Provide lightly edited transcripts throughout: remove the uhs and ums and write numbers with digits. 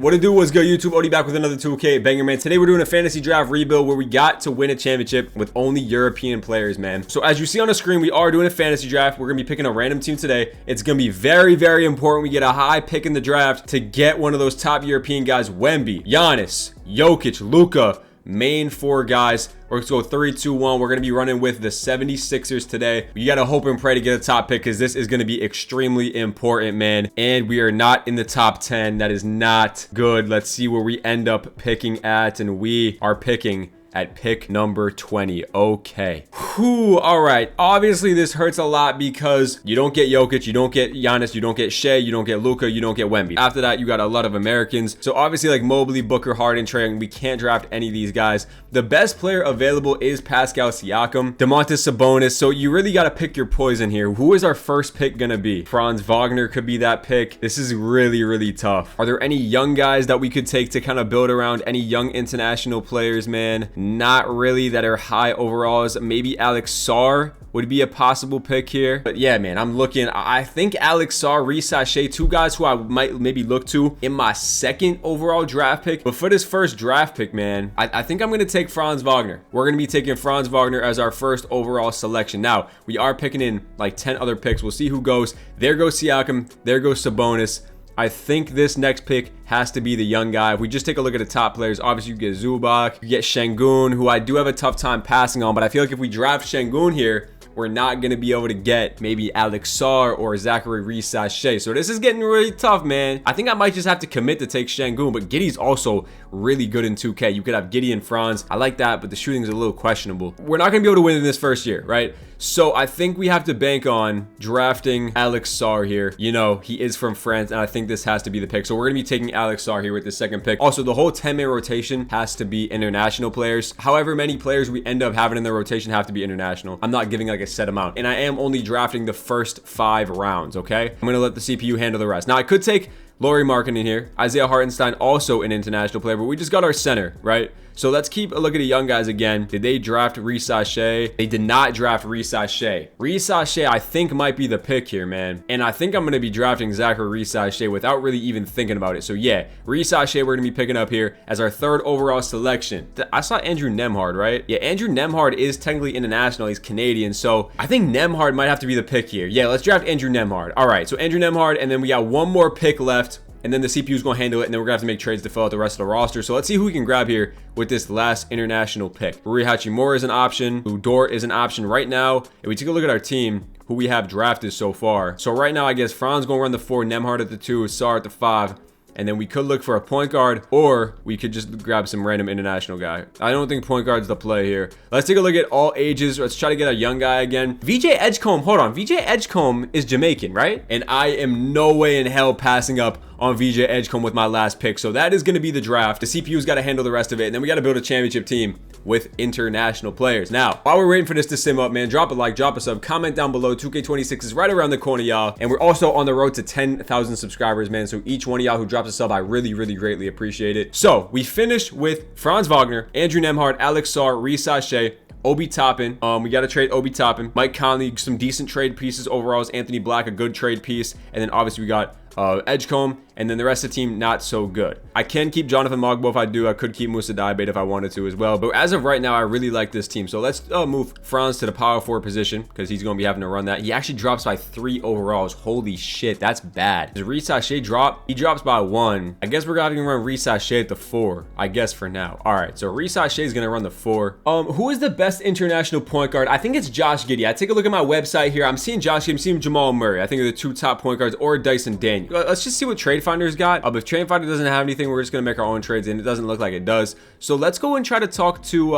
What it do, what's good YouTube? Odie back with another 2K banger, man. Today we're doing a fantasy draft rebuild where we got to win a championship with only European players, man. So as you see on the screen, we are doing a fantasy draft. We're gonna be picking a random team today. It's gonna be very, very important we get a high pick in the draft to get one of those top European guys. Wemby, Giannis, Jokic, Luka, main four guys. Let's go 3, 2, 1. We're going to be running with the 76ers today. You got to hope and pray to get a top pick because this is going to be extremely important, man. And we are not in the top 10. That is not good. Let's see where we end up picking at. And we are picking at pick number 20. Okay. Whew. All right. Obviously, this hurts a lot because you don't get Jokic, you don't get Giannis, you don't get Shea, you don't get Luka, you don't get Wemby. After that, you got a lot of Americans. So obviously, like Mobley, Booker, Harden, Trae, we can't draft any of these guys. The best player available is Pascal Siakam, Domantas Sabonis. So you really got to pick your poison here. Who is our first pick going to be? Franz Wagner could be that pick. This is really, really tough. Are there any young guys that we could take to kind of build around? Any young international players, man? Not really, that are high overalls. Maybe Alex Sarr would be a possible pick here. But yeah, man, I'm looking. I think Alex Sarr, Risa Shea, two guys who I might maybe look to in my second overall draft pick. But for this first draft pick, man, I think I'm going to take Franz Wagner. We're going to be taking Franz Wagner as our first overall selection. Now, we are picking in like 10 other picks. We'll see who goes. There goes Siakam. There goes Sabonis. I think this next pick has to be the young guy. If we just take a look at the top players, obviously you get Zubac, you get Şengün, who I do have a tough time passing on, but I feel like if we draft Şengün here, we're not going to be able to get maybe Alex Sarr or Zachary Risa-Shea. So this is getting really tough, man. I think I might just have to commit to take Şengün, but Giddey's also really good in 2K. You could have Giddey and Franz. I like that, but the shooting is a little questionable. We're not going to be able to win in this first year, right? So I think we have to bank on drafting Alex Sarr here. You know, he is from France, and I think this has to be the pick. So we're going to be taking Alex Sarr here with the second pick. Also, the whole 10-man rotation has to be international players. However many players we end up having in the rotation have to be international. I'm not giving like a set amount, and I am only drafting the first 5 rounds, okay? I'm going to let the CPU handle the rest. Now, I could take Lauri Markkanen here. Isaiah Hartenstein, also an international player, but we just got our center, right? So let's keep a look at the young guys again. Did they draft Risa-Shea? They did not draft Risa-Shea. Risa-Shea, I think, might be the pick here, man. And I think I'm going to be drafting Zachary Risa-Shea without really even thinking about it. So yeah, Risa-Shea we're going to be picking up here as our third overall selection. I saw Andrew Nembhard, right? Yeah, Andrew Nembhard is technically international. He's Canadian. So I think Nembhard might have to be the pick here. Yeah, let's draft Andrew Nembhard. All right, so Andrew Nembhard, and then we got one more pick left. And then the CPU is going to handle it, and then we're going to have to make trades to fill out the rest of the roster. So let's see who we can grab here with this last international pick. Rui Hachimura is an option. Udort is an option right now. If we take a look at our team, who we have drafted so far. So right now, I guess Franz going to run the 4, Nembhard at the 2, Sarr at the 5. And then we could look for a point guard, or we could just grab some random international guy. I don't think point guard's the play here. Let's take a look at all ages. Let's try to get a young guy again. VJ Edgecombe, hold on. VJ Edgecombe is Jamaican, right? And I am no way in hell passing up on VJ Edgecombe with my last pick. So that is going to be the draft. The CPU's got to handle the rest of it. And then we got to build a championship team with international players. Now, while we're waiting for this to sim up, man, drop a like, drop a sub, comment down below. 2K26 is right around the corner, y'all. And we're also on the road to 10,000 subscribers, man. So each one of y'all who drops a sub, I really, really greatly appreciate it. So we finished with Franz Wagner, Andrew Nembhard, Alex Sarr, Risa-Shea, Obi Toppin. We got to trade Obi Toppin. Mike Conley, some decent trade pieces overall. Anthony Black, a good trade piece. And then obviously we got Edgecombe, and then the rest of the team not so good. I can keep Jonathan Mogbo if I do. I could keep Musa Diabate if I wanted to as well. But as of right now, I really like this team. So let's move Franz to the power forward position because he's going to be having to run that. He actually drops by 3 overalls. Holy shit, that's bad. Does Risa-Shea drop? He drops by 1. I guess we're going to run Risa-Shea at the 4, I guess for now. All right, so Risa-Shea is going to run the 4. Who is the best international point guard? I think it's Josh Giddey. I take a look at my website here. I'm seeing Josh Giddey. I'm seeing Jamal Murray. I think they're the 2 top point guards, or Dyson Daniel. Let's just see what Trade Finder's got. If Trade Finder doesn't have anything, we're just going to make our own trades, and it doesn't look like it does. So let's go and try to talk to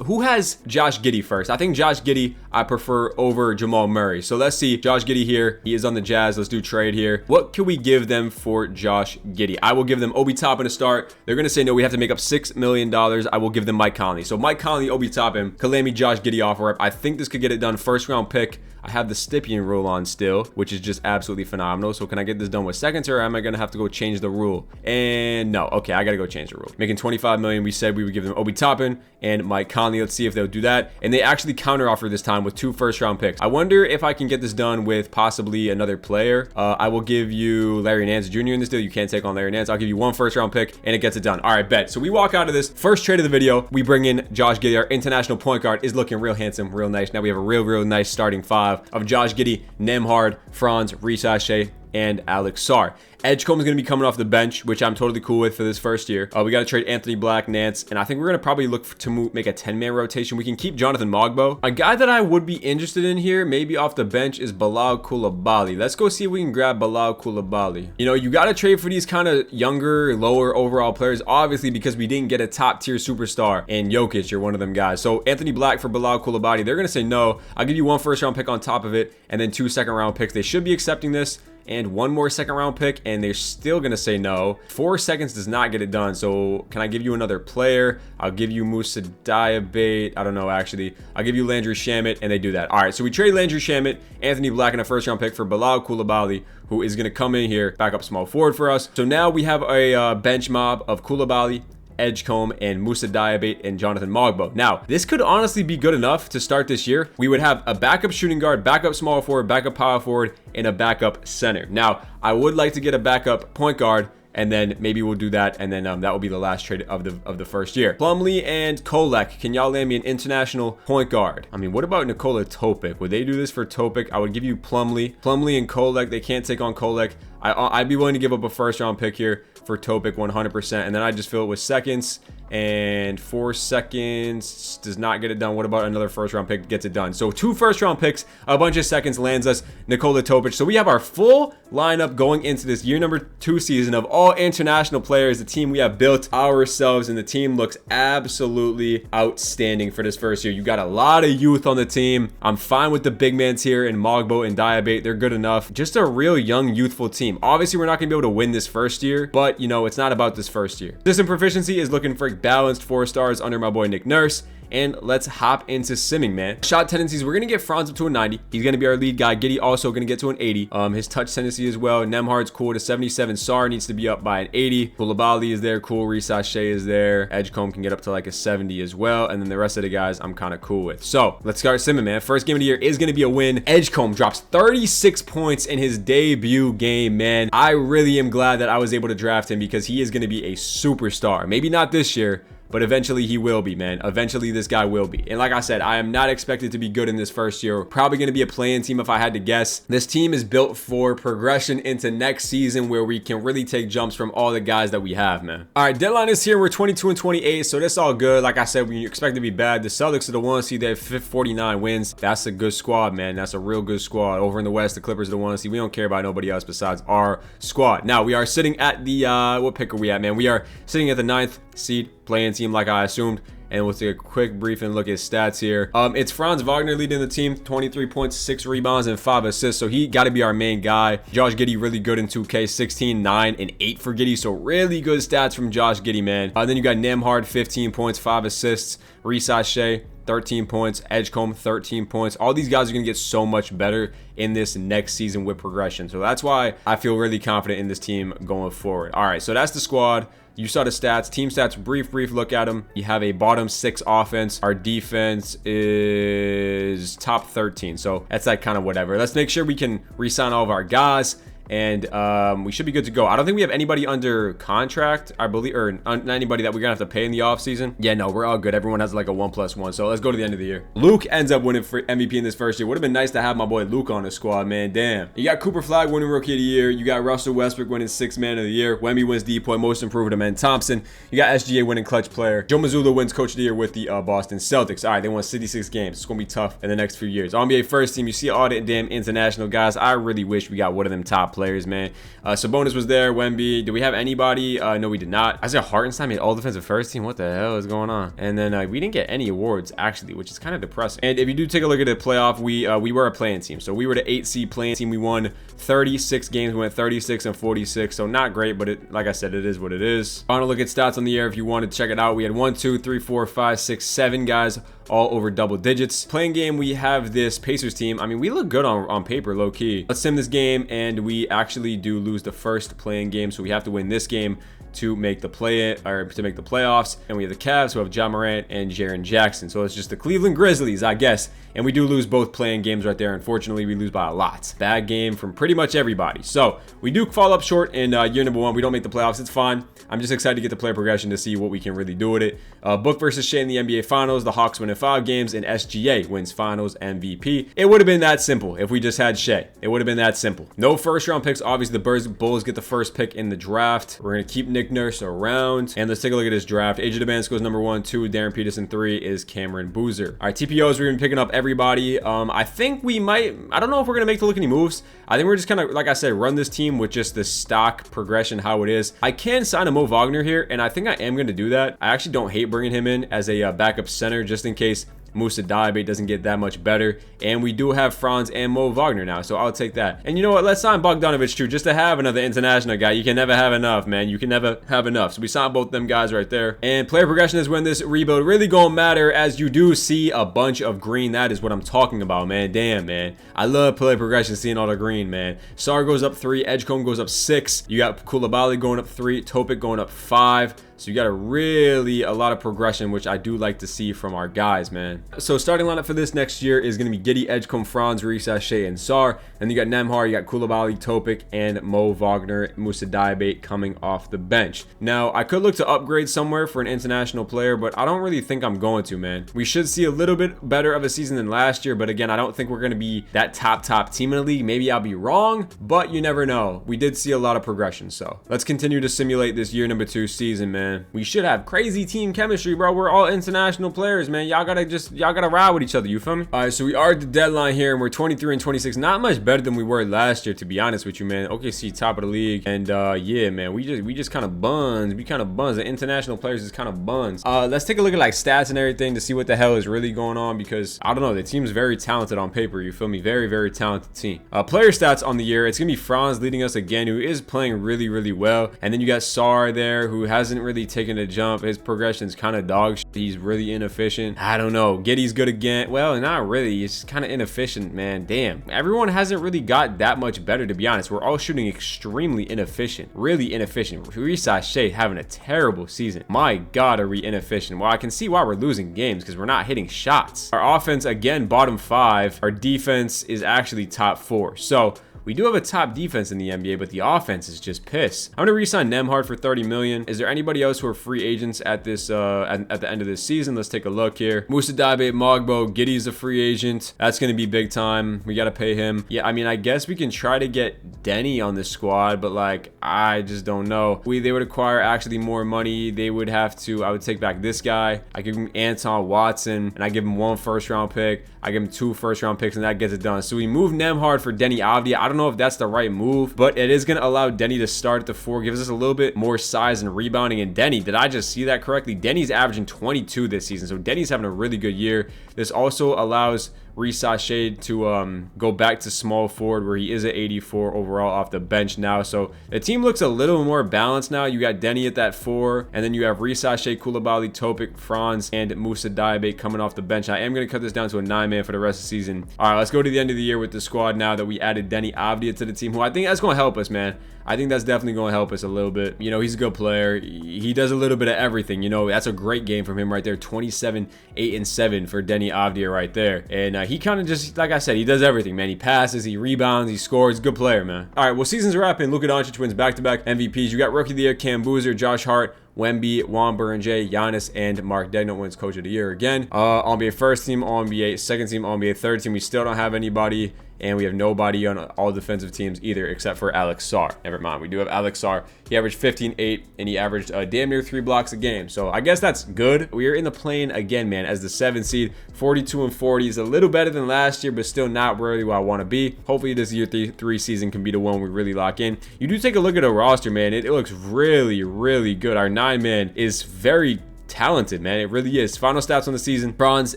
who has Josh Giddey first. I think Josh Giddey I prefer over Jamal Murray. So let's see. Josh Giddey here. He is on the Jazz. Let's do trade here. What can we give them for Josh Giddey? I will give them Obi Toppin to start. They're going to say no, we have to make up $6 million. I will give them Mike Conley. So Mike Conley, Obi Toppin, Kalemi, Josh Giddey offer up. I think this could get it done. First round pick. I have the Stipien rule on still, which is just absolutely phenomenal. So can I get this done with seconds, or am I going to have to go change the rule? And no. Okay, I got to go change the rule. Making $25 million. We said we would give them Obi Toppin and Mike Conley. Let's see if they'll do that. And they actually counter offer this time with 2 first-round picks. I wonder if I can get this done with possibly another player. I will give you Larry Nance Jr. in this deal. You can't take on Larry Nance. I'll give you 1 first-round pick, and it gets it done. All right, bet. So we walk out of this first trade of the video. We bring in Josh Giddey. Our international point guard is looking real handsome, real nice. Now we have a real nice starting 5 of Josh Giddey, Nembhard, Franz, Risache, and Alex Sarr. Edgecombe is going to be coming off the bench, which I'm totally cool with for this first year. We got to trade Anthony Black, Nance, and I think we're going to probably look to make a 10-man rotation. We can keep Jonathan Mogbo. A guy that I would be interested in here, maybe off the bench, is Bilal Coulibaly. Let's go see if we can grab Bilal Coulibaly. You know, you got to trade for these kind of younger, lower overall players, obviously, because we didn't get a top-tier superstar, and Jokic, you're one of them guys. So Anthony Black for Bilal Coulibaly, they're going to say no. I'll give you 1 first-round pick on top of it, and then 2 second-round picks. They should be accepting this, and 1 more second-round pick, and they're still gonna say no. 4 seconds does not get it done. So can I give you another player? I'll give you Moussa Diabate. I don't know, actually. I'll give you Landry Shamet, and they do that. All right, so we trade Landry Shamet, Anthony Black, and a first-round pick for Bilal Coulibaly, who is gonna come in here, back up small forward for us. So now we have a bench mob of Coulibaly, Edgecombe, and Moussa Diabate, and Jonathan Mogbo. Now, this could honestly be good enough to start this year. We would have a backup shooting guard, backup small forward, backup power forward, and a backup center. Now, I would like to get a backup point guard, and then maybe we'll do that, and then that will be the last trade of the first year. Plumlee and Kolek, can y'all land me an international point guard? I mean, what about Nikola Topic? Would they do this for Topic? I would give you Plumlee and Kolek. They can't take on Kolek. I'd be willing to give up a first-round pick here for Topic 100%, and then I just fill it with seconds, and 4 seconds does not get it done. What about another first-round pick gets it done? So 2 first-round picks, a bunch of seconds lands us Nikola Topic. So we have our full lineup going into this year number 2 season of all international players, the team we have built ourselves, and the team looks absolutely outstanding for this first year. You got a lot of youth on the team. I'm fine with the big mans here in Mogbo and Diabate. They're good enough. Just a real young, youthful team. Obviously, we're not going to be able to win this first year, but, you know, it's not about this first year. System proficiency is looking for balanced 4 stars under my boy Nick Nurse. And let's hop into simming, man. Shot tendencies, we're going to get Franz up to a 90. He's going to be our lead guy. Giddey also going to get to an 80. His touch tendency as well. Nembhard's cool to 77. Sarr needs to be up by an 80. Coulibaly is there. Cool. Risache is there. Edgecombe can get up to like a 70 as well. And then the rest of the guys I'm kind of cool with. So let's start simming, man. First game of the year is going to be a win. Edgecombe drops 36 points in his debut game, man. I really am glad that I was able to draft him because he is going to be a superstar. Maybe not this year, but eventually he will be, man. Eventually this guy will be. And like I said, I am not expected to be good in this first year. Probably going to be a play-in team if I had to guess. This team is built for progression into next season where we can really take jumps from all the guys that we have, man. All right, deadline is here. We're 22-28, so that's all good. Like I said, we expect to be bad. The Celtics are the 1 seed. They have 49 wins. That's a good squad, man. That's a real good squad. Over in the West, the Clippers are the 1 seed. We don't care about nobody else besides our squad. Now, we are sitting at the, what pick are we at, man? We are sitting at the 9th seed, playing team like I assumed. And we'll take a quick brief and look at his stats here. It's Franz Wagner leading the team, 23 points, 6 rebounds, and 5 assists. So he got to be our main guy. Josh Giddey really good in 2K, 16, 9, and 8 for Giddey. So really good stats from Josh Giddey, man. Then you got Nembhard, 15 points, 5 assists. Risache, 13 points. Edgecombe, 13 points. All these guys are going to get so much better in this next season with progression. So that's why I feel really confident in this team going forward. All right, so that's the squad. You saw the stats, team stats, brief look at them. You have a bottom 6 offense. Our defense is top 13. So that's like kind of whatever. Let's make sure we can re-sign all of our guys. And we should be good to go. I don't think we have anybody under contract, I believe, or not anybody that we're gonna have to pay in the offseason. Yeah, no, we're all good. Everyone has like a 1+1. So let's go to the end of the year. Luke ends up winning for MVP in this first year. Would have been nice to have my boy Luke on the squad, man. Damn. You got Cooper Flagg winning Rookie of the Year. You got Russell Westbrook winning 6th Man of the Year. Wemby wins DPOY Most Improved, Amen Thompson. You got SGA winning Clutch Player. Joe Mazzulla wins Coach of the Year with the Boston Celtics. All right, they won 66 games. It's gonna be tough in the next few years. NBA first team. You see all the damn international guys. I really wish we got one of them top players, man. Sabonis was there. Wemby. Did we have anybody? No, we did not. Isaiah Hartenstein made all defensive first team. What the hell is going on? And then we didn't get any awards actually, which is kind of depressing. And if you do take a look at the playoff, we were a playing team. So we were the 8 seed playing team. We won 36 games. We went 36-46. So not great, but it, like I said, it is what it is. Final look at stats on the year if you want to check it out. We had 1, 2, 3, 4, 5, 6, 7 guys all over double digits. Playing game, we have this Pacers team. I mean, we look good on paper, low key. Let's sim this game, and we actually do lose the first playing game, so we have to win this game to make the playoffs. And we have the Cavs, who have Ja Morant and Jaren Jackson. So it's just the Cleveland Grizzlies, I guess. And we do lose both playing games right there. Unfortunately, we lose by a lot. Bad game from pretty much everybody. So we do fall up short in year number 1. We don't make the playoffs. It's fine. I'm just excited to get the player progression to see what we can really do with it. Book versus Shea in the NBA Finals. The Hawks win in 5 games, and SGA wins Finals MVP. It would have been that simple if we just had Shea. It would have been that simple. No first round picks. Obviously, the Bulls get the first pick in the draft. We're going to keep Nick Nurse around. And let's take a look at his draft. AJ Demansco is number 1. 2, Darren Peterson. 3 is Cameron Boozer. All right, TPOs, we're going to be picking up everybody. I think we might, I don't know if we're going to make to look any moves. I think we're just kind of, like I said, run this team with just the stock progression, how it is. I can sign a Mo Wagner here, and I think I am going to do that. I actually don't hate bringing him in as a backup center just in case Moussa Diaby doesn't get that much better. And we do have Franz and Mo Wagner now, so I'll take that. And you know what? Let's sign Bogdanovic too, just to have another international guy. You can never have enough, man. You can never have enough. So we signed both them guys right there. And player progression is when this rebuild really gonna matter, as you do see a bunch of green. That is what I'm talking about, man. Damn, man. I love player progression, seeing all the green, man. Sar goes up 3, Edgecombe goes up 6. You got Koulibaly going up 3, Topic going up 5. So you got a lot of progression, which I do like to see from our guys, man. So starting lineup for this next year is going to be Giddey, Edgecombe, Franz, Risa, Shea, and Sar. And you got Nemhard, you got Koulibaly, Topic, and Mo Wagner, Moussa Diaby coming off the bench. Now, I could look to upgrade somewhere for an international player, but I don't really think I'm going to, man. We should see a little bit better of a season than last year, but again, I don't think we're going to be that top team in the league. Maybe I'll be wrong, but you never know. We did see a lot of progression, so let's continue to simulate this year number 2 season, man. We should have crazy team chemistry, bro. We're all international players, man. Y'all gotta ride with each other, you feel me? All right, so we are at the deadline here, and we're 23 and 26. Not much better than we were last year, to be honest with you, man. OKC top of the league, and yeah, man, we just kind of buns. We kind of buns. The international players is kind of buns. Let's take a look at like stats and everything to see what the hell is really going on, because I don't know, the team's very talented on paper, you feel me? Very talented team. Player stats on the year, it's gonna be Franz leading us again, who is playing really well, and then you got Sar there, who hasn't really taken a jump. His progression's kind of dog shit. He's really inefficient. I don't know. Giddey's good again. Well, not really. He's kind of inefficient, man. Damn. Everyone hasn't really got that much better, to be honest. We're all shooting extremely inefficient. Really inefficient. Risa Shea having a terrible season. My God, are we inefficient? Well, I can see why we're losing games, because we're not hitting shots. Our offense, again, bottom 5. Our defense is actually top 4. So we do have a top defense in the NBA, but the offense is just piss. I'm gonna re-sign Nemhard for 30 million. Is there anybody else who are free agents at this at the end of this season? Let's take a look here. Moussa Diaby, Mogbo, Giddey's a free agent. That's gonna be big time. We gotta pay him. Yeah, I mean, I guess we can try to get Denny on the squad, but like, I just don't know. They would acquire actually more money. They would have to. I would take back this guy. I give him Anton Watson, and I give him 1 first-round pick. I give him 2 first-round picks, and that gets it done. So we move Nemhard for Denny Avdia. I don't know if that's the right move, but it is going to allow Denny to start at the 4, gives us a little bit more size and rebounding. And Denny, did I just see that correctly? Denny's averaging 22 this season, so Denny's having a really good year. This also allows Risa Shea to go back to small forward, where he is at 84 overall off the bench now. So the team looks a little more balanced now. You got Denny at that 4, and then you have Risa Shea, Koulibaly, Topic, Franz, and Moussa Diaby coming off the bench. I am going to cut this down to a 9-man for the rest of the season. All right, let's go to the end of the year with the squad now that we added Denny Avdia to the team, who I think that's going to help us, man. I think that's definitely going to help us a little bit. You know, he's a good player. He does a little bit of everything. You know, that's a great game from him right there. 27, 8, and 7 for Denny Avdia right there. And he kind of just, like I said, he does everything, man. He passes, he rebounds, he scores. Good player, man. All right, well, season's wrapping. Luka Doncic wins back-to-back MVPs. You got Rookie of the Year, Cam Boozer, Josh Hart, Wemby, Juan Berenjay, Giannis, and Mark Daigneault wins Coach of the Year again. All-NBA first team, All-NBA second team, All-NBA third team. We still don't have anybody, and we have nobody on all defensive teams either, except for Alex Sar. Never mind, we do have Alex Sar. He averaged 15-8, and he averaged damn near 3 blocks a game. So I guess that's good. We are in the play-in again, man, as the 7th seed. 42 and 40 is a little better than last year, but still not really where I want to be. Hopefully this year 3 season can be the one we really lock in. You do take a look at the roster, man. It looks really good. Our 9-man is very talented, man. It really is. Final stats on the season: Franz,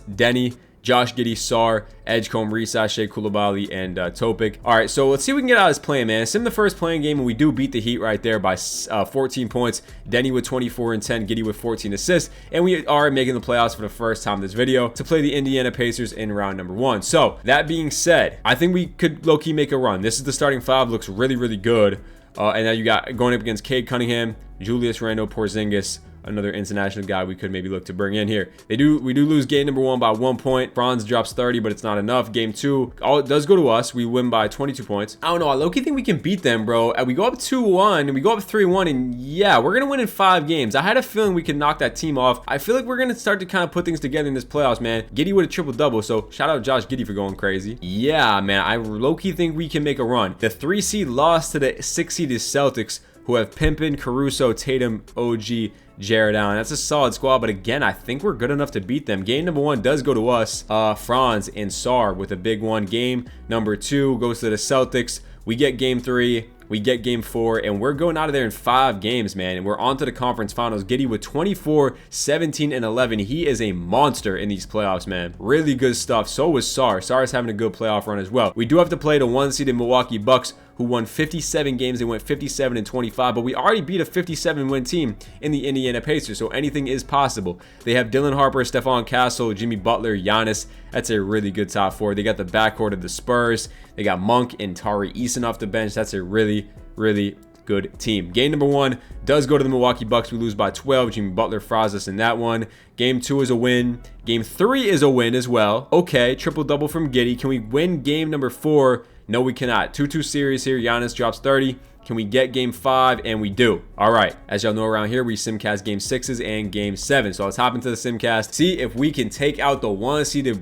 Denny, Josh Giddey, Sar, Edgecombe, Risa Shea, Koulibaly, and Topic. All right, so let's see if we can get out of this play, man. It's in the first playing game, and we do beat the Heat right there by 14 points. Denny with 24 and 10, Giddey with 14 assists, and we are making the playoffs for the first time this video to play the Indiana Pacers in round number 1. So that being said, I think we could low-key make a run. This is the starting 5, looks really good. And now you got going up against Cade Cunningham, Julius Randle, Porzingis, another international guy we could maybe look to bring in here. We do lose game number 1 by 1 point. Franz drops 30, but it's not enough. Game 2, it does go to us. We win by 22 points. I don't know. I low-key think we can beat them, bro. We go up 2-1, and we go up 3-1, and yeah, we're going to win in 5 games. I had a feeling we could knock that team off. I feel like we're going to start to kind of put things together in this playoffs, man. Giddey with a triple-double, so shout out Josh Giddey for going crazy. Yeah, man, I low-key think we can make a run. The 3 seed lost to the 6 seed Celtics, who have Pimpin, Caruso, Tatum, OG, Jared Allen. That's a solid squad, but again, I think we're good enough to beat them. Game number 1 does go to us. Franz and Sar with a big one. Game number 2 goes to the Celtics. We get game 3. We get game 4, and we're going out of there in 5 games, man. And we're on to the conference finals. Giddey with 24, 17, and 11. He is a monster in these playoffs, man. Really good stuff. So was Sar. Sar is having a good playoff run as well. We do have to play the 1-seeded Milwaukee Bucks, who won 57 games. They went 57 and 25, but we already beat a 57-win team in the Indiana Pacers, so anything is possible. They have Dylan Harper, Stephon Castle, Jimmy Butler, Giannis. That's a really good top 4. They got the backcourt of the Spurs. They got Monk and Tari Eason off the bench. That's a really, really good team. Game number 1 does go to the Milwaukee Bucks. We lose by 12. Jimmy Butler fries us in that one. Game 2 is a win. Game 3 is a win as well. Okay, triple-double from Giddey. Can we win game number 4? No, we cannot. 2-2 series here. Giannis drops 30. Can we get game 5? And we do. All right. As y'all know, around here, we simcast game 6s and game 7. So let's hop into the simcast. See if we can take out the 1-seeded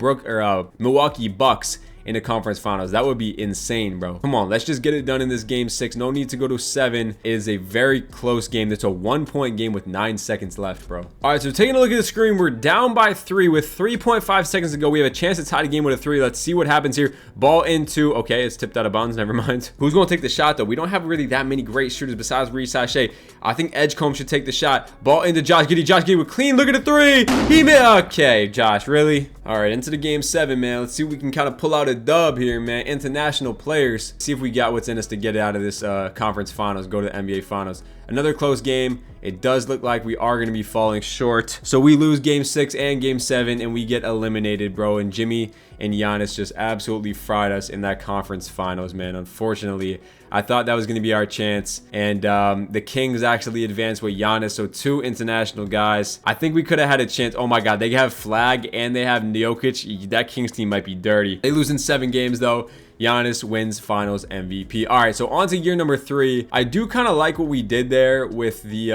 Milwaukee Bucks in the conference finals. That would be insane, bro. Come on, let's just get it done in this game 6. No need to go to 7. It is a very close game. It's a 1-point game with 9 seconds left, bro. All right, so taking a look at the screen, we're down by 3 with 3.5 seconds to go. We have a chance to tie the game with a 3. Let's see what happens here. Ball into, okay, it's tipped out of bounds. Never mind. Who's going to take the shot, though? We don't have really that many great shooters besides Reece Sachet. I think Edgecombe should take the shot. Ball into Josh Giddey. Josh Giddey with clean. Look at the 3. He made. Okay, Josh, really? All right, into the game 7, man. Let's see if we can kind of pull out a dub here, man. International players. See if we got what's in us to get it out of this conference finals, go to the NBA finals. Another close game. It does look like we are going to be falling short. So we lose game 6 and game 7, and we get eliminated, bro. And Jimmy and Giannis just absolutely fried us in that conference finals, man. Unfortunately, I thought that was going to be our chance. And the Kings actually advanced with Giannis. So 2 international guys. I think we could have had a chance. Oh my God, they have Flag and they have Jokic. That Kings team might be dirty. They lose in 7 games though. Giannis wins finals MVP. All right, so on to year number 3. I do kind of like what we did there with the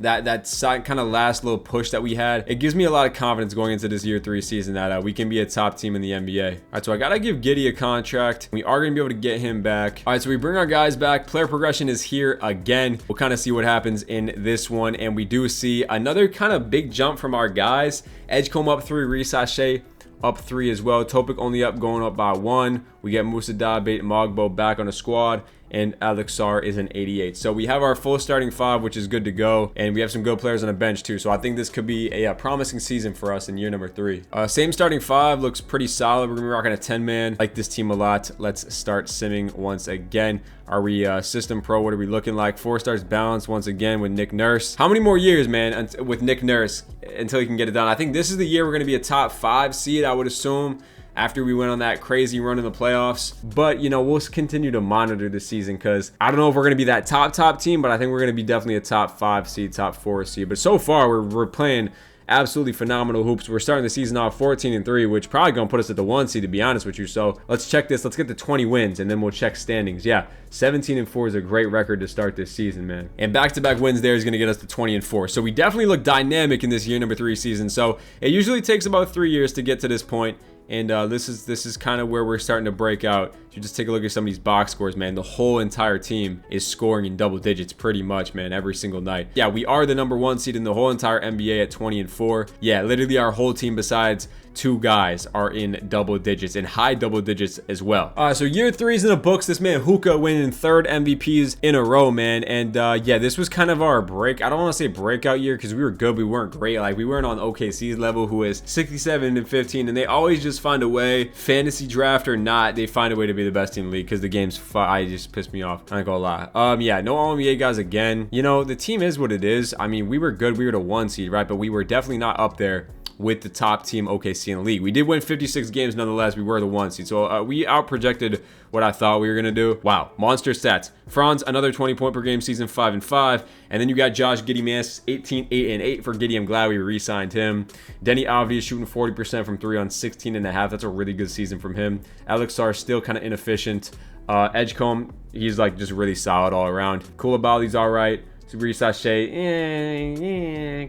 that kind of last little push that we had. It gives me a lot of confidence going into this year 3 season that we can be a top team in the NBA. All right, so I gotta give Giddey a contract. We are gonna be able to get him back. All right, so we bring our guys back. Player progression is here again. We'll kind of see what happens in this one, and we do see another kind of big jump from our guys. Edgecombe up 3, Reece Sachet up 3 as well. Topic only up, going up by 1. We get Musa Dabate, Mogbo back on the squad, and Alex Sar is an 88. So we have our full starting 5, which is good to go, and we have some good players on the bench too. So I think this could be a promising season for us in year number 3. Same starting 5, looks pretty solid. We're gonna be rocking a 10-man. Like this team a lot. Let's start simming once again. Are we system pro? What are we looking like? 4 stars balanced once again with Nick Nurse. How many more years, man, with Nick Nurse until he can get it done? I think this is the year we're gonna be a top 5 seed, I would assume, after we went on that crazy run in the playoffs. But, you know, we'll continue to monitor this season because I don't know if we're going to be that top team, but I think we're going to be definitely a top 5 seed, top 4 seed. But so far, we're playing absolutely phenomenal hoops. We're starting the season off 14-3, which probably gonna put us at the 1 seed, to be honest with you. So let's check this. Let's get to 20 wins and then we'll check standings. Yeah, 17-4 is a great record to start this season, man. And back-to-back wins there is gonna get us to 20-4. So we definitely look dynamic in this year number 3 season. So it usually takes about 3 years to get to this point. And this is kind of where we're starting to break out. You just take a look at some of these box scores, man. The whole entire team is scoring in double digits pretty much, man, every single night. Yeah, we are the number 1 seed in the whole entire NBA at 20-4. Yeah, literally our whole team besides 2 guys are in double digits, in high double digits as well. So year 3 is in the books. This man Hookah winning 3rd MVPs in a row, man. And yeah, this was kind of our break. I don't want to say breakout year because we were good. We weren't great. Like, we weren't on OKC's level, who is 67-15, and they always just find a way, fantasy draft or not, they find a way to be the best team in the league because the game's I just pissed me off. I ain't gonna lie. Yeah, no All-NBA guys again. You know, the team is what it is. I mean, we were good. We were the 1 seed, right? But we were definitely not up there with the top team OKC in the league. We did win 56 games nonetheless. We were the 1 seed. So we out-projected what I thought we were going to do. Wow. Monster stats. Franz, another 20 point per game season, 5-5. And then you got Josh Giddey Mans, 18, 8-8 for Giddey. I'm glad we re-signed him. Denny Avdia shooting 40% from 3 on 16.5. That's a really good season from him. Alex Sarr still kind of inefficient. Edgecombe, he's like just really solid all around. Koulibaly's all right. Sabri Sachet,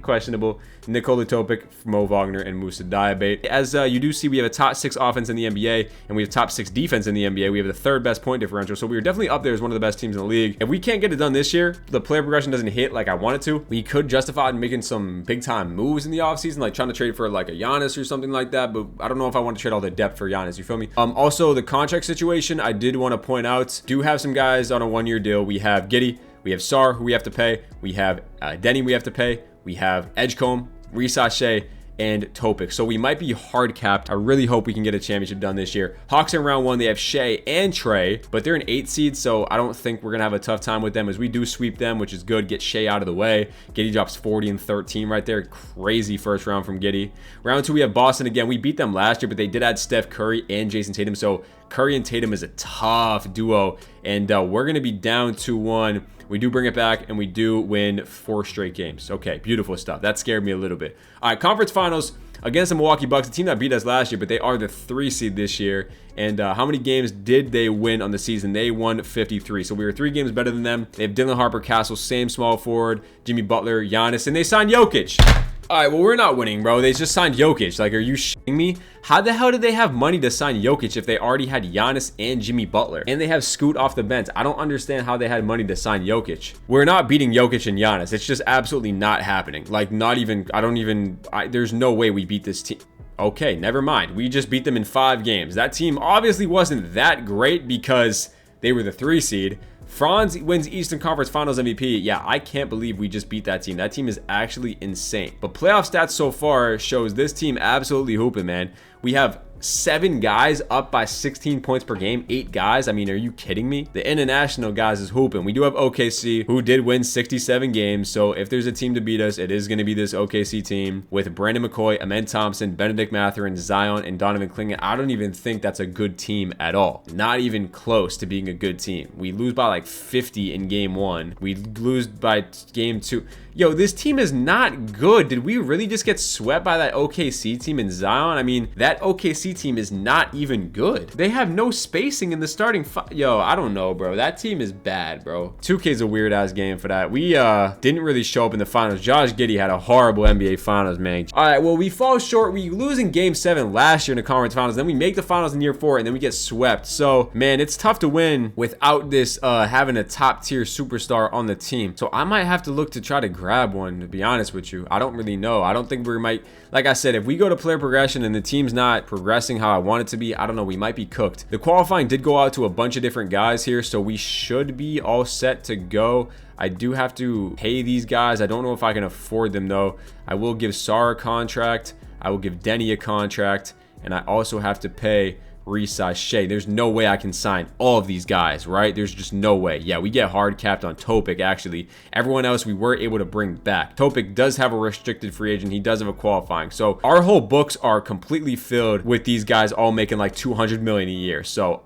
questionable. Nikola Topic, Mo Wagner, and Moussa Diabate. As you do see, we have a top 6 offense in the NBA, and we have top 6 defense in the NBA. We have the 3rd best point differential, so we are definitely up there as one of the best teams in the league. If we can't get it done this year, the player progression doesn't hit like I want it to, we could justify making some big-time moves in the offseason, like trying to trade for like a Giannis or something like that, but I don't know if I want to trade all the depth for Giannis, you feel me? Also, the contract situation, I did want to point out, do have some guys on a 1-year deal. We have Giddey, we have Sarr, who we have to pay. We have Denny, we have to pay. We have Edgecombe, Risache, and Topic. So we might be hard capped. I really hope we can get a championship done this year. Hawks in round 1, they have Shea and Trey, but they're an 8 seed, so I don't think we're gonna have a tough time with them as we do sweep them, which is good. Get Shea out of the way. Giddey drops 40 and 13 right there. Crazy first round from Giddey. Round 2, we have Boston again. We beat them last year, but they did add Steph Curry and Jason Tatum, so Curry and Tatum is a tough duo, and we're gonna be down 2-1. We do bring it back, and we do win 4 straight games. Okay, beautiful stuff. That scared me a little bit. All right, conference finals against the Milwaukee Bucks, a team that beat us last year, but they are the 3 seed this year. And how many games did they win on the season? They won 53. So we were 3 games better than them. They have Dylan Harper, Castle, same small forward, Jimmy Butler, Giannis, and they signed Jokic. All right, well, we're not winning, bro. They just signed Jokic. Like, are you shitting me? How the hell did they have money to sign Jokic if they already had Giannis and Jimmy Butler? And they have Scoot off the bench. I don't understand how they had money to sign Jokic. We're not beating Jokic and Giannis. It's just absolutely not happening. Like, not even, there's no way we beat this team. Okay, never mind. We just beat them in 5 games. That team obviously wasn't that great because they were the 3 seed. Franz wins Eastern Conference Finals MVP. Yeah, I can't believe we just beat that team. That team is actually insane. But playoff stats so far shows this team absolutely hooping, man. We have 7 guys up by 16 points per game. 8 guys. I mean, are you kidding me? The international guys is hooping. We do have OKC, who did win 67 games. So if there's a team to beat us, it is going to be this OKC team with Brandon McCoy, Amen Thompson, Benedict Mathurin, Zion, and Donovan Clingan. I don't even think that's a good team at all. Not even close to being a good team. We lose by like 50 in game 1. We lose by game 2. Yo, this team is not good. Did we really just get swept by that OKC team in Zion? I mean, that OKC team is not even good. They have no spacing in the starting Yo, I don't know, bro. That team is bad, bro. 2K's a weird-ass game for that. We didn't really show up in the finals. Josh Giddey had a horrible NBA finals, man. All right, well, we fall short. We lose in game 7 last year in the conference finals. Then we make the finals in year 4, and then we get swept. So, man, it's tough to win without this having a top-tier superstar on the team. So I might have to look to try to grab one, to be honest with you. I don't really know. I don't think we might, like I said, if we go to player progression and the team's not progressing how I want it to be, I don't know, we might be cooked. The qualifying did go out to a bunch of different guys here, so we should be all set to go. I do have to pay these guys. I don't know if I can afford them though. I will give Sarr a contract. I will give Denny a contract, and I also have to pay Risache. There's no way I can sign all of these guys, right? There's just no way. Yeah, we get hard capped on Topic, actually. Everyone else we were able to bring back. Topic does have a restricted free agent. He does have a qualifying. So our whole books are completely filled with these guys all making like 200 million a year. So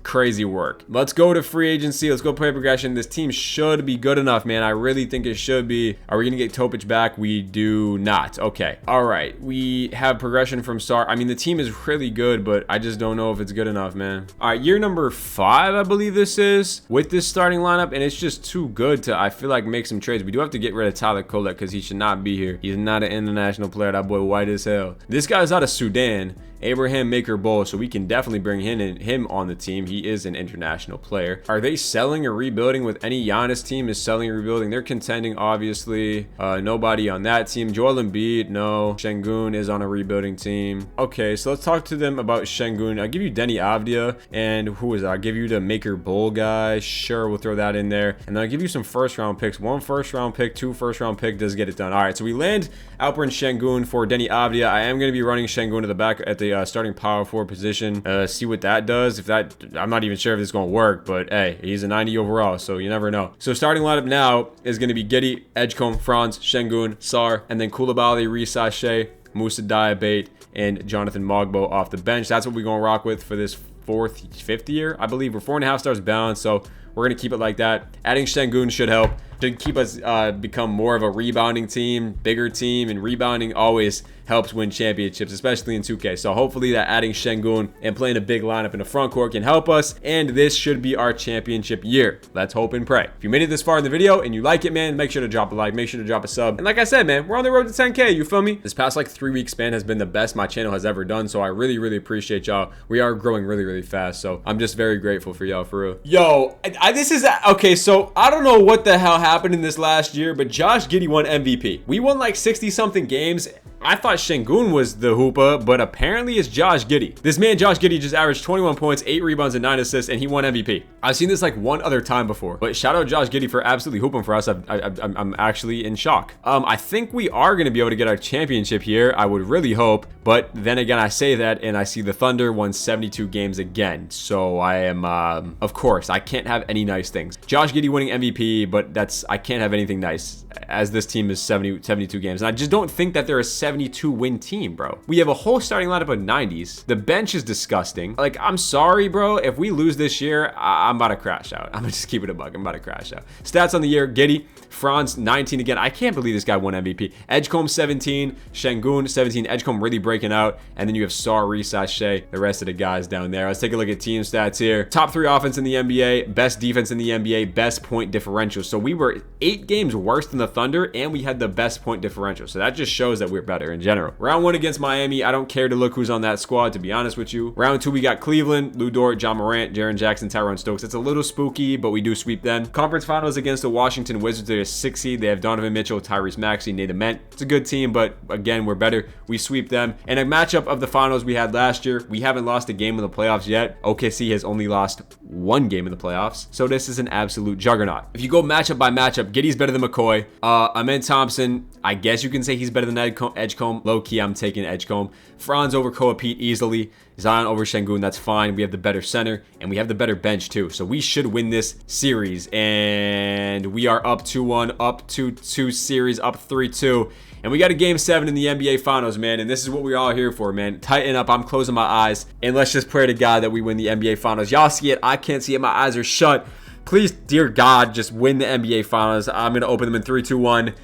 crazy work. Let's go to free agency. Let's go play progression. This team should be good enough, man. I really think it should be. Are we gonna get Topic back? We do not. Okay. All right. We have progression from Sarr. I mean, the team is really good, but I just don't know if it's good enough, man. All right, year number 5, I believe this is, with this starting lineup, and it's just too good to, I feel like, make some trades. We do have to get rid of Tyler Colette because he should not be here. He's not an international player. That boy white as hell. This guy's out of Sudan, Abraham Maker Bowl, so we can definitely bring him on the team. He is an international player. Are they selling or rebuilding with any Giannis team is selling or rebuilding? They're contending, obviously. Nobody on that team. Joel Embiid, no. Shengun is on a rebuilding team. Okay, so let's talk to them about Shengun. I'll give you Denny Avdia, and who is that? I'll give you the Maker Bowl guy. Sure, we'll throw that in there. And then I'll give you some first round picks. 1 first round pick, 2 first round pick does get it done. All right, so we land Alperen Shengun for Denny Avdia. I am going to be running Shengun to the back at the the starting power forward position. See what that does. If that, I'm not even sure if it's going to work, but hey, he's a 90 overall, so you never know. So starting lineup now is going to be Giddey, Edgecombe, Franz, Şengün, Sar, and then Koulibaly, Risa, Shea, Moussa Diabate, and Jonathan Mogbo off the bench. That's what we're going to rock with for this fifth year. I believe we're 4.5 stars balanced, so we're going to keep it like that. Adding Şengün should help to keep us become more of a rebounding team, bigger team, and rebounding always helps win championships, especially in 2K. So hopefully that adding Şengün and playing a big lineup in the front court can help us, and this should be our championship year. Let's hope and pray. If you made it this far in the video and you like it, man, make sure to drop a like, make sure to drop a sub. And like I said, man, we're on the road to 10K, you feel me? This past like 3-week span has been the best my channel has ever done, so I really, really appreciate y'all. We are growing really, really fast, so I'm just very grateful for y'all, for real. Yo, this is, okay, so I don't know what the hell happened in this last year, but Josh Giddey won MVP. We won like 60-something games. I thought Şengün was the hoopa, but apparently it's Josh Giddey. This man, Josh Giddey, just averaged 21 points, 8 rebounds, and 9 assists, and he won MVP. I've seen this like one other time before, but shout out Josh Giddey for absolutely hooping for us. I'm actually in shock. I think we are going to be able to get our championship here. I would really hope, but then again, I say that, and I see the Thunder won 72 games again, so I am, of course, I can't have any nice things. Josh Giddey winning MVP, but I can't have anything nice, as this team is 72 games, and I just don't think that they're a 72 win team, bro. We have a whole starting lineup of 90s. The bench is disgusting. Like, I'm sorry, bro. If we lose this year, I'm about to crash out. I'm gonna just keep it a buck. I'm about to crash out. Stats on the year: Giddey, Franz 19 again. I can't believe this guy won MVP. Edgecombe 17, Şengün 17. Edgecombe really breaking out, and then you have Sar, Risa, Shea, the rest of the guys down there. Let's take a look at team stats here. Top 3 offense in the NBA, best defense in the NBA, best point differential. So we were 8 games worse than the Thunder, and we had the best point differential. So that just shows that we're better in general. Round 1 against Miami, I don't care to look who's on that squad, to be honest with you. Round 2, we got Cleveland, Lou Dort, John Morant, Jaren Jackson, Tyrone Stokes. It's a little spooky, but we do sweep them. Conference finals against the Washington Wizards. They're a 6 seed. They have Donovan Mitchell, Tyrese Maxey, Nate Ament. It's a good team, but again, we're better. We sweep them. And a matchup of the finals we had last year, we haven't lost a game in the playoffs yet. OKC has only lost 1 game in the playoffs, so this is an absolute juggernaut. If you go matchup by matchup, Giddey's better than McCoy. Amen Thompson, I guess you can say he's better than Edgecombe. Low-key, I'm taking Edgecombe. Franz over Koa Pete easily. Zion over Şengün, that's fine. We have the better center, and we have the better bench too. So we should win this series. And we are up 2-1, up 2-2 series, up 3-2. And we got a game 7 in the NBA Finals, man. And this is what we're all here for, man. Tighten up. I'm closing my eyes. And let's just pray to God that we win the NBA Finals. Y'all see it. I can't see it. My eyes are shut. Please, dear God, just win the NBA Finals. I'm going to open them in 3, 2, 1.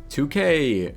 2K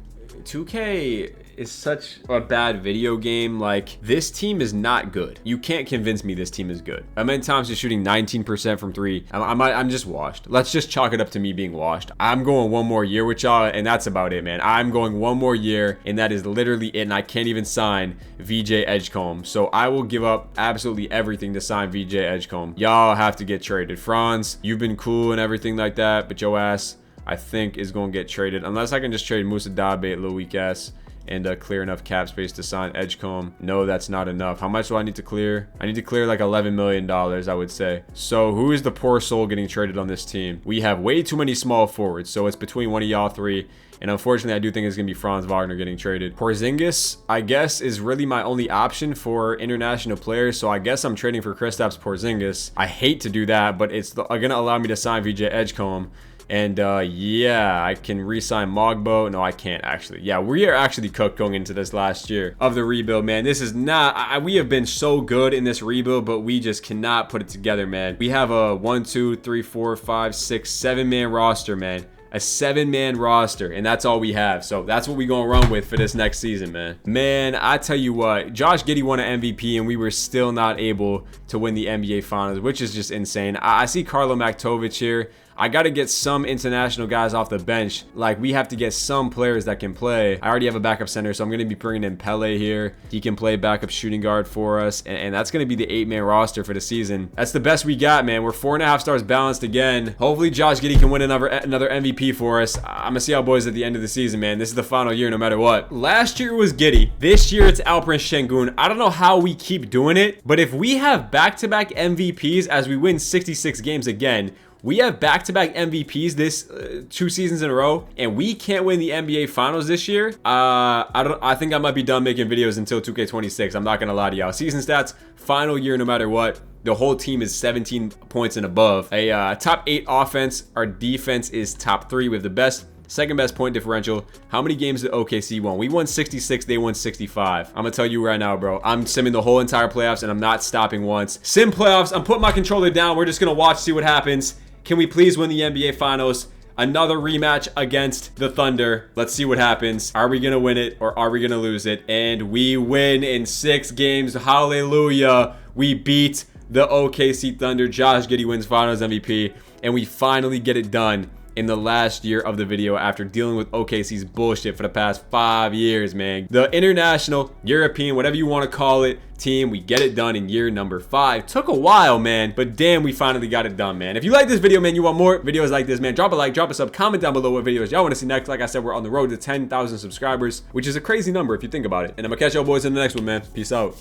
is such a bad video game. Like, this team is not good. You can't convince me this team is good. Amen Thompson is shooting 19% from 3. I'm just washed. Let's just chalk it up to me being washed. I'm going 1 more year with y'all, and that's about it, man. I'm going 1 more year, and that is literally it, and I can't even sign VJ Edgecombe. So I will give up absolutely everything to sign VJ Edgecombe. Y'all have to get traded. Franz, you've been cool and everything like that, but your ass, I think, is going to get traded. Unless I can just trade Moussa Diabate, little weak ass, and clear enough cap space to sign Edgecombe. No, that's not enough. How much do I need to clear? I need to clear like $11 million, I would say. So who is the poor soul getting traded on this team? We have way too many small forwards, so it's between one of y'all 3. And unfortunately, I do think it's going to be Franz Wagner getting traded. Porzingis, I guess, is really my only option for international players. So I guess I'm trading for Kristaps Porzingis. I hate to do that, but it's going to allow me to sign VJ Edgecombe. And yeah, I can re-sign Mogbo. No, I can't actually. Yeah, we are actually cooked going into this last year of the rebuild, man. This is not, we have been so good in this rebuild, but we just cannot put it together, man. We have a 1, 2, 3, 4, 5, 6, 7-man roster, man. A 7-man roster, and that's all we have. So that's what we gonna run with for this next season, man. Man, I tell you what, Josh Giddey won an MVP, and we were still not able to win the NBA Finals, which is just insane. I see Karlo Maktovic here. I got to get some international guys off the bench. Like, we have to get some players that can play. I already have a backup center, so I'm going to be bringing in Pele here. He can play backup shooting guard for us, and that's going to be the 8-man roster for the season. That's the best we got, man. We're 4.5 stars balanced again. Hopefully, Josh Giddey can win another MVP for us. I'm going to see how boys at the end of the season, man. This is the final year no matter what. Last year was Giddey. This year, it's Alperen Şengün. I don't know how we keep doing it, but if we have back-to-back MVPs as we win 66 games again, We have back-to-back MVPs this 2 seasons in a row, and we can't win the NBA Finals this year. I think I might be done making videos until 2K26. I'm not gonna lie to y'all. Season stats, final year, no matter what. The whole team is 17 points and above. A top 8 offense. Our defense is top 3. We have the second best point differential. How many games did OKC won? We won 66, they won 65. I'm gonna tell you right now, bro. I'm simming the whole entire playoffs and I'm not stopping once. Sim playoffs, I'm putting my controller down. We're just gonna watch, see what happens. Can we please win the NBA Finals? Another rematch against the Thunder. Let's see what happens. Are we gonna win it or are we gonna lose it? And we win in 6 games. Hallelujah. We beat the OKC Thunder. Josh Giddey wins Finals MVP. And we finally get it done in the last year of the video after dealing with OKC's bullshit for the past 5 years, man. The international, European, whatever you want to call it, team, we get it done in year number 5. Took a while, man, but damn, we finally got it done, man. If you like this video, man, you want more videos like this, man, drop a like, drop a sub, comment down below what videos y'all want to see next. Like I said, we're on the road to 10,000 subscribers, which is a crazy number if you think about it. And I'm gonna catch y'all boys in the next one, man. Peace out.